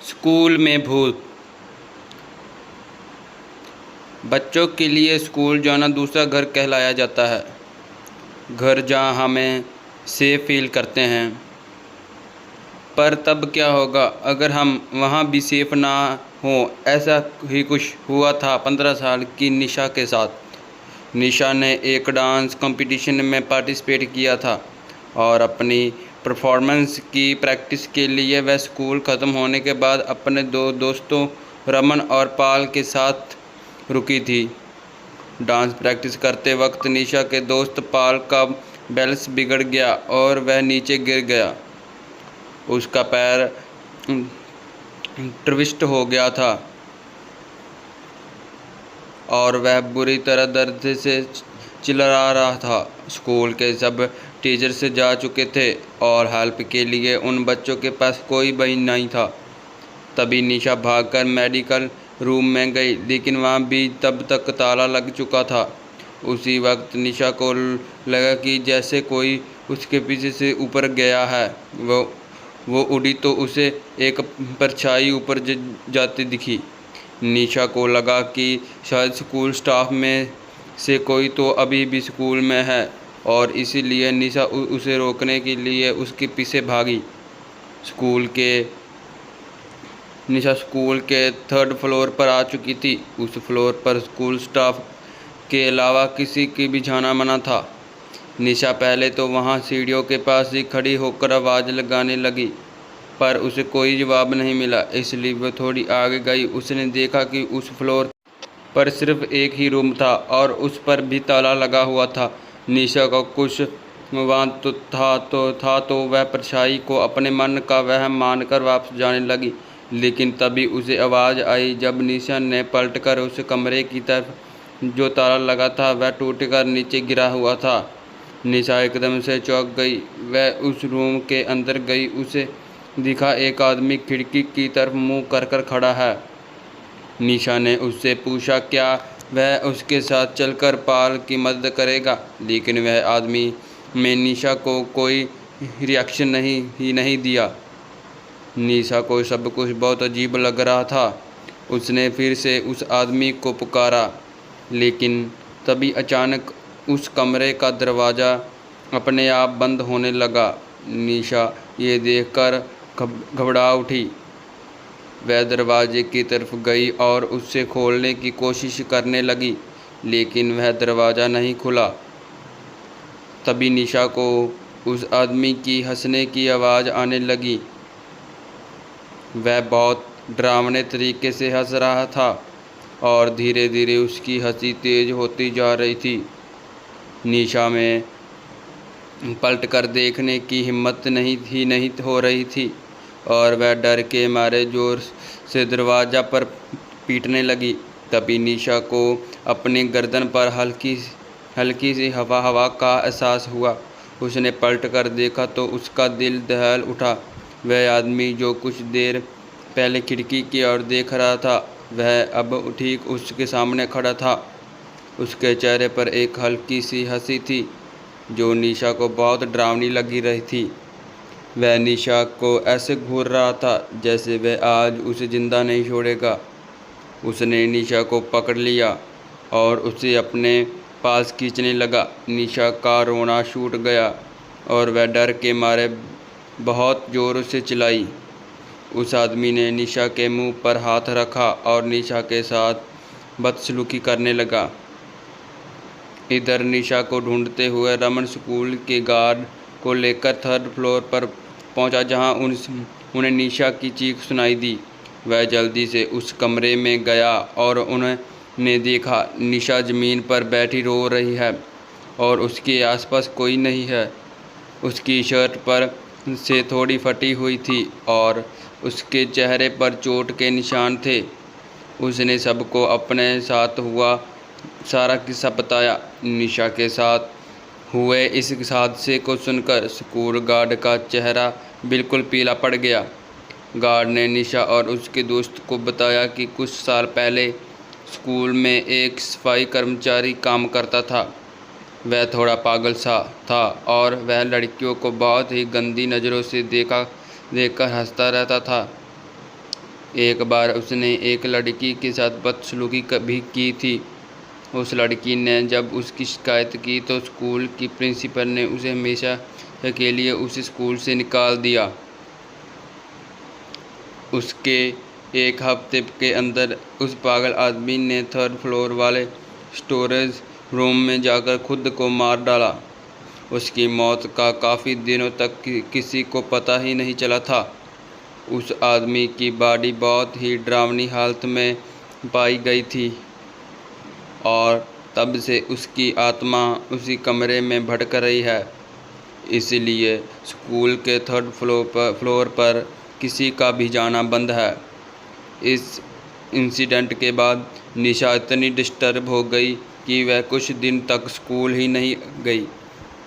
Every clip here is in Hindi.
स्कूल में भूत। बच्चों के लिए स्कूल जाना दूसरा घर कहलाया जाता है। घर जहाँ हमें सेफ फील करते हैं। पर तब क्या होगा अगर हम वहाँ भी सेफ ना हों। ऐसा ही कुछ हुआ था 15 साल की निशा के साथ। निशा ने एक डांस कंपटीशन में पार्टिसिपेट किया था और अपनी परफॉर्मेंस की प्रैक्टिस के लिए वह स्कूल ख़त्म होने के बाद अपने दो दोस्तों रमन और पाल के साथ रुकी थी। डांस प्रैक्टिस करते वक्त निशा के दोस्त पाल का बैलेंस बिगड़ गया और वह नीचे गिर गया। उसका पैर ट्विस्ट हो गया था और वह बुरी तरह दर्द से चिल्ला रहा था। स्कूल के सब टीचर्स जा चुके थे और हेल्प के लिए उन बच्चों के पास कोई भी नहीं था। तभी निशा भागकर मेडिकल रूम में गई, लेकिन वहाँ भी तब तक ताला लग चुका था। उसी वक्त निशा को लगा कि जैसे कोई उसके पीछे से ऊपर गया है। वो उड़ी तो उसे एक परछाई ऊपर जाती दिखी। निशा को लगा कि शायद स्कूल स्टाफ में से कोई तो अभी भी स्कूल में है और इसीलिए निशा उसे रोकने के लिए उसके पीछे भागी। निशा स्कूल के 3rd फ्लोर पर आ चुकी थी। उस फ्लोर पर स्कूल स्टाफ के अलावा किसी की भी जाना मना था। निशा पहले तो वहाँ सीढ़ियों के पास ही खड़ी होकर आवाज़ लगाने लगी, पर उसे कोई जवाब नहीं मिला। इसलिए वह थोड़ी आगे गई। उसने देखा कि उस फ्लोर पर सिर्फ एक ही रूम था और उस पर भी ताला लगा हुआ था। निशा को कुछ वहाँ तो वह परछाई को अपने मन का वह मानकर वापस जाने लगी। लेकिन तभी उसे आवाज़ आई जब निशा ने पलटकर उस कमरे की तरफ जो ताला लगा था वह टूटकर नीचे गिरा हुआ था। निशा एकदम से चौंक गई। वह उस रूम के अंदर गई। उसे दिखा एक आदमी खिड़की की तरफ मुंह कर खड़ा है। निशा ने उससे पूछा क्या वह उसके साथ चलकर पाल की मदद करेगा, लेकिन वह आदमी में निशा को कोई रिएक्शन नहीं दिया। निशा को सब कुछ बहुत अजीब लग रहा था। उसने फिर से उस आदमी को पुकारा, लेकिन तभी अचानक उस कमरे का दरवाज़ा अपने आप बंद होने लगा। निशा ये देखकर घबरा उठी। वह दरवाजे की तरफ गई और उसे खोलने की कोशिश करने लगी, लेकिन वह दरवाज़ा नहीं खुला। तभी निशा को उस आदमी की हंसने की आवाज़ आने लगी। वह बहुत डरावने तरीके से हंस रहा था और धीरे धीरे उसकी हंसी तेज होती जा रही थी। निशा में पलटकर देखने की हिम्मत नहीं हो रही थी और वह डर के मारे जोर से दरवाज़ा पर पीटने लगी। तभी निशा को अपनी गर्दन पर हल्की सी हवा का एहसास हुआ। उसने पलटकर देखा तो उसका दिल दहल उठा। वह आदमी जो कुछ देर पहले खिड़की की ओर देख रहा था वह अब ठीक उसके सामने खड़ा था। उसके चेहरे पर एक हल्की सी हंसी थी जो निशा को बहुत डरावनी लगी रही थी। वह निशा को ऐसे घूर रहा था जैसे वह आज उसे जिंदा नहीं छोड़ेगा। उसने निशा को पकड़ लिया और उसे अपने पास खींचने लगा। निशा का रोना छूट गया और वह डर के मारे बहुत ज़ोर से चिल्लाई। उस आदमी ने निशा के मुंह पर हाथ रखा और निशा के साथ बदसलूकी करने लगा। इधर निशा को ढूंढते हुए रमन स्कूल के गार्ड को लेकर 3rd फ्लोर पर पहुंचा, जहां उन्हें निशा की चीख सुनाई दी। वह जल्दी से उस कमरे में गया और उन्होंने देखा निशा ज़मीन पर बैठी रो रही है और उसके आसपास कोई नहीं है। उसकी शर्ट पर से थोड़ी फटी हुई थी और उसके चेहरे पर चोट के निशान थे। उसने सबको अपने साथ हुआ सारा किस्सा बताया। निशा के साथ हुए इस हादसे को सुनकर स्कूल गार्ड का चेहरा बिल्कुल पीला पड़ गया। गार्ड ने निशा और उसके दोस्त को बताया कि कुछ साल पहले स्कूल में एक सफाई कर्मचारी काम करता था। वह थोड़ा पागल सा था और वह लड़कियों को बहुत ही गंदी नज़रों से देखकर हंसता रहता था। एक बार उसने एक लड़की के साथ बदसलूकी भी की थी। उस लड़की ने जब उसकी शिकायत की तो स्कूल की प्रिंसिपल ने उसे हमेशा के लिए उस स्कूल से निकाल दिया। उसके एक हफ्ते के अंदर उस पागल आदमी ने 3rd फ्लोर वाले स्टोरेज रूम में जाकर खुद को मार डाला। उसकी मौत का काफ़ी दिनों तक किसी को पता ही नहीं चला था। उस आदमी की बॉडी बहुत ही डरावनी हालत में पाई गई थी और तब से उसकी आत्मा उसी कमरे में भटक रही है। इसलिए स्कूल के 3rd फ्लोर पर किसी का भी जाना बंद है। इस इंसिडेंट के बाद निशा इतनी डिस्टर्ब हो गई कि वह कुछ दिन तक स्कूल ही नहीं गई,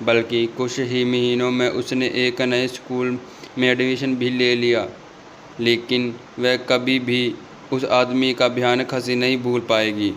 बल्कि कुछ ही महीनों में उसने एक नए स्कूल में एडमिशन भी ले लिया। लेकिन वह कभी भी उस आदमी का भयानक हंसी नहीं भूल पाएगी।